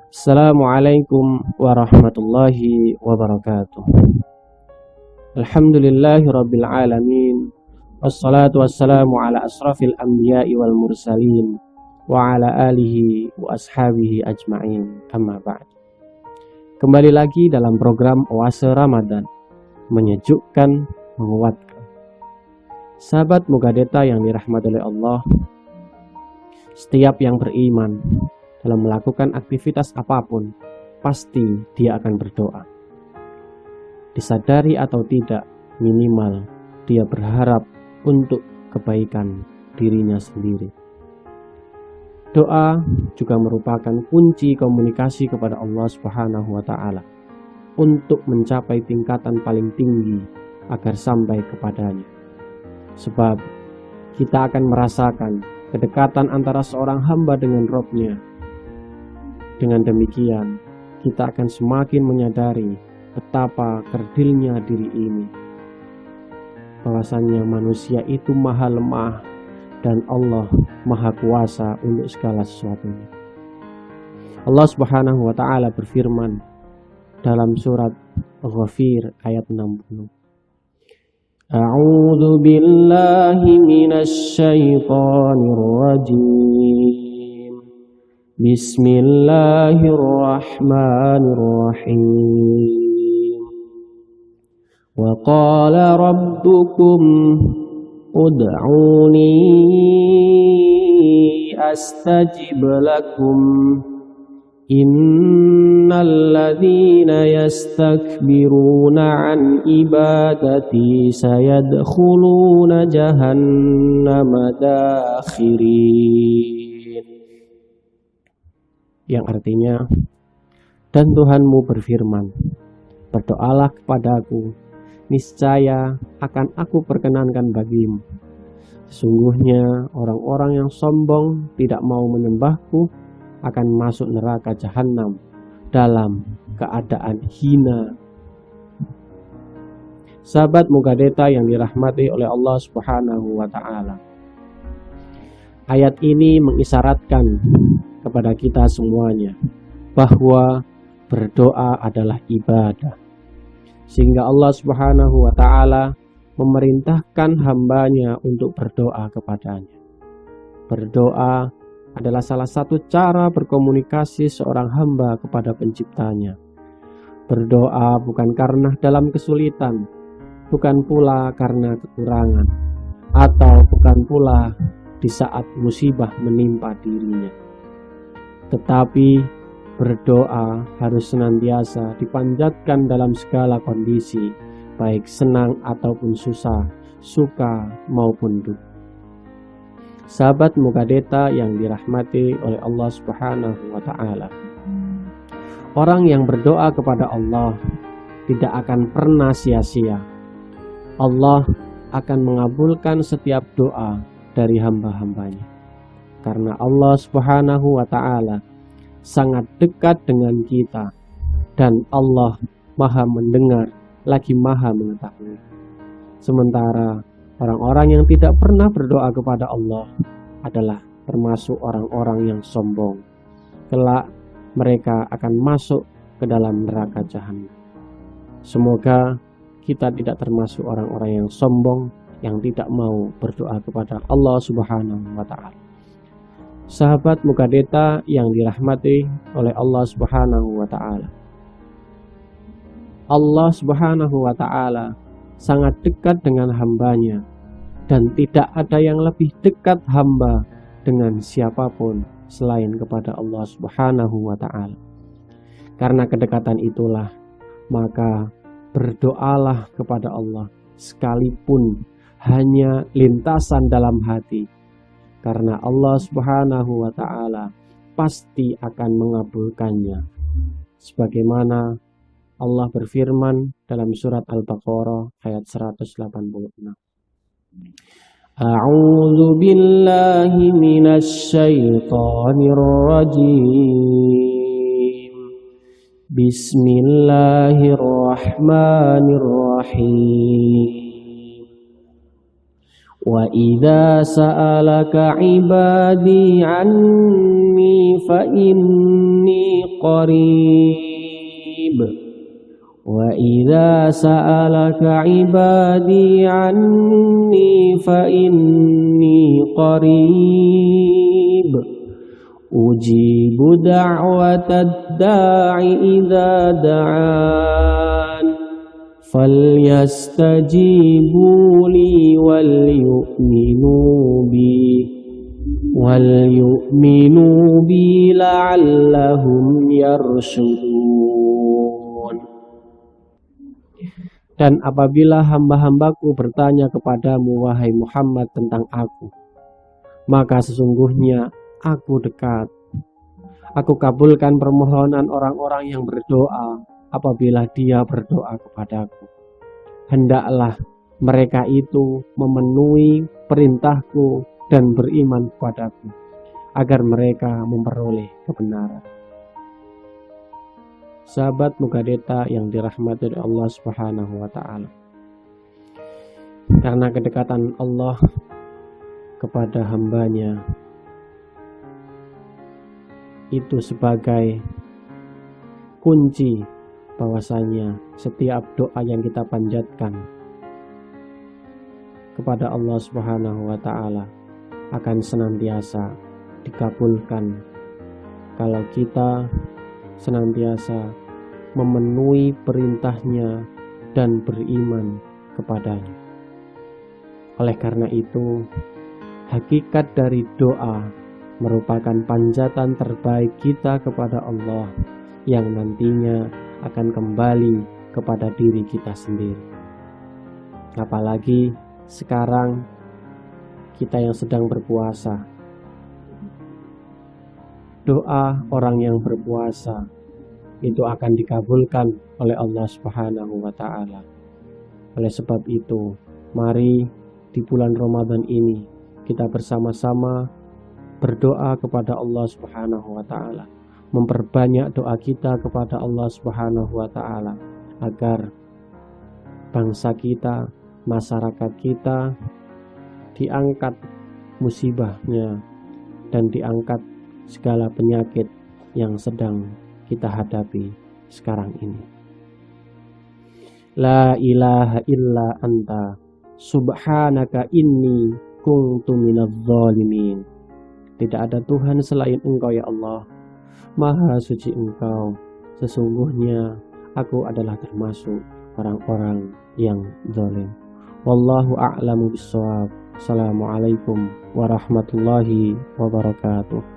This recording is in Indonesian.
Assalamualaikum warahmatullahi wabarakatuh. Alhamdulillahi rabbil alamin. Wassalatu wassalamu ala asrafil anbiya'i wal mursalin wa ala alihi wa ashabihi ajma'in. Amma ba'd. Kembali lagi dalam program Oase Ramadan, menyejukkan, menguatkan. Sahabat Mugadeta yang dirahmati oleh Allah, setiap yang beriman dalam melakukan aktivitas apapun, pasti dia akan berdoa. Disadari atau tidak, minimal dia berharap untuk kebaikan dirinya sendiri. Doa juga merupakan kunci komunikasi kepada Allah Subhanahu wa Ta'ala untuk mencapai tingkatan paling tinggi agar sampai kepadanya. Sebab kita akan merasakan kedekatan antara seorang hamba dengan Rabb-Nya. Dengan demikian, kita akan semakin menyadari betapa kerdilnya diri ini. Bahwasannya manusia itu maha lemah dan Allah maha kuasa untuk segala sesuatunya. Allah Subhanahu wa Ta'ala berfirman dalam surat Ghafir ayat 60. A'udzu billahi minasy syaithanir rajim. Bismillahirrahmanirrahim. Wa qala rabbukum ud'uni astajib lakum innal ladzina yastakbiruna an ibadati sayadkhuluna jahannama dakhirin. Yang artinya, dan Tuhanmu berfirman, berdoalah kepadaku, niscaya akan aku perkenankan bagimu. Sesungguhnya orang-orang yang sombong tidak mau menyembahku akan masuk neraka jahanam dalam keadaan hina. Sahabat Mugadeta yang dirahmati oleh Allah Subhanahu wa Ta'ala, ayat ini mengisyaratkan kepada kita semuanya bahwa berdoa adalah ibadah, sehingga Allah Subhanahu wa Ta'ala memerintahkan hambanya untuk berdoa kepadanya. Berdoa adalah salah satu cara berkomunikasi seorang hamba kepada penciptanya. Berdoa bukan karena dalam kesulitan, bukan pula karena kekurangan, atau bukan pula di saat musibah menimpa dirinya. Tetapi berdoa harus senantiasa dipanjatkan dalam segala kondisi, baik senang ataupun susah, suka maupun duka. Sahabat Mugadeta yang dirahmati oleh Allah Subhanahu wa Ta'ala, orang yang berdoa kepada Allah tidak akan pernah sia-sia. Allah akan mengabulkan setiap doa dari hamba-hambanya, karena Allah Subhanahu wa Ta'ala sangat dekat dengan kita, dan Allah maha mendengar lagi maha mengetahui. Sementara orang-orang yang tidak pernah berdoa kepada Allah adalah termasuk orang-orang yang sombong. Kelak mereka akan masuk ke dalam neraka jahanam. Semoga kita tidak termasuk orang-orang yang sombong, yang tidak mau berdoa kepada Allah Subhanahu wa Ta'ala. Sahabat Mugadeta yang dirahmati oleh Allah Subhanahu wa Ta'ala, Allah Subhanahu wa Ta'ala sangat dekat dengan hambanya, dan tidak ada yang lebih dekat hamba dengan siapapun selain kepada Allah Subhanahu wa Ta'ala. Karena kedekatan itulah, maka berdoalah kepada Allah sekalipun hanya lintasan dalam hati, karena Allah Subhanahu wa Ta'ala pasti akan mengabulkannya. Sebagaimana Allah berfirman dalam surat Al-Baqarah ayat 186. A'udzu billahi minasy syaithanir rajim. Bismillahirrahmanirrahim. وإذا سألك عبادي عني فإني قريب وإذا سألك عبادي عني فإني قريب أجيب دعوة الداع إذا دعان فليستجيبوا لي وليؤمنوا بي لعلهم يرشدون. Dan apabila hamba-hambaku bertanya kepadamu, wahai Muhammad, tentang aku, maka sesungguhnya aku dekat. Aku kabulkan permohonan orang-orang yang berdoa apabila dia berdoa kepadaku. Hendaklah mereka itu memenuhi perintahku dan beriman kepadaku, agar mereka memperoleh kebenaran. Sahabat Mugadeta yang dirahmati oleh Allah Subhanahu wa Ta'ala, karena kedekatan Allah kepada hambanya itu sebagai kunci bahwasanya setiap doa yang kita panjatkan kepada Allah Subhanahu wa Ta'ala akan senantiasa dikabulkan kalau kita senantiasa memenuhi perintahnya dan beriman kepadanya. Oleh karena itu, hakikat dari doa merupakan panjatan terbaik kita kepada Allah yang nantinya akan kembali kepada diri kita sendiri. Apalagi sekarang kita yang sedang berpuasa. Doa orang yang berpuasa itu akan dikabulkan oleh Allah Subhanahu wa Ta'ala. Oleh sebab itu, mari di bulan Ramadan ini kita bersama-sama berdoa kepada Allah Subhanahu wa Ta'ala, memperbanyak doa kita kepada Allah Subhanahu wa Ta'ala agar bangsa kita, masyarakat kita diangkat musibahnya dan diangkat segala penyakit yang sedang kita hadapi sekarang ini. La ilaha illa anta subhanaka inni kuntu minadz zalimin. Tidak ada Tuhan selain Engkau ya Allah, Maha suci Engkau, sesungguhnya aku adalah termasuk orang-orang yang zalim. Wallahu a'lamu bissawab. Assalamualaikum warahmatullahi wabarakatuh.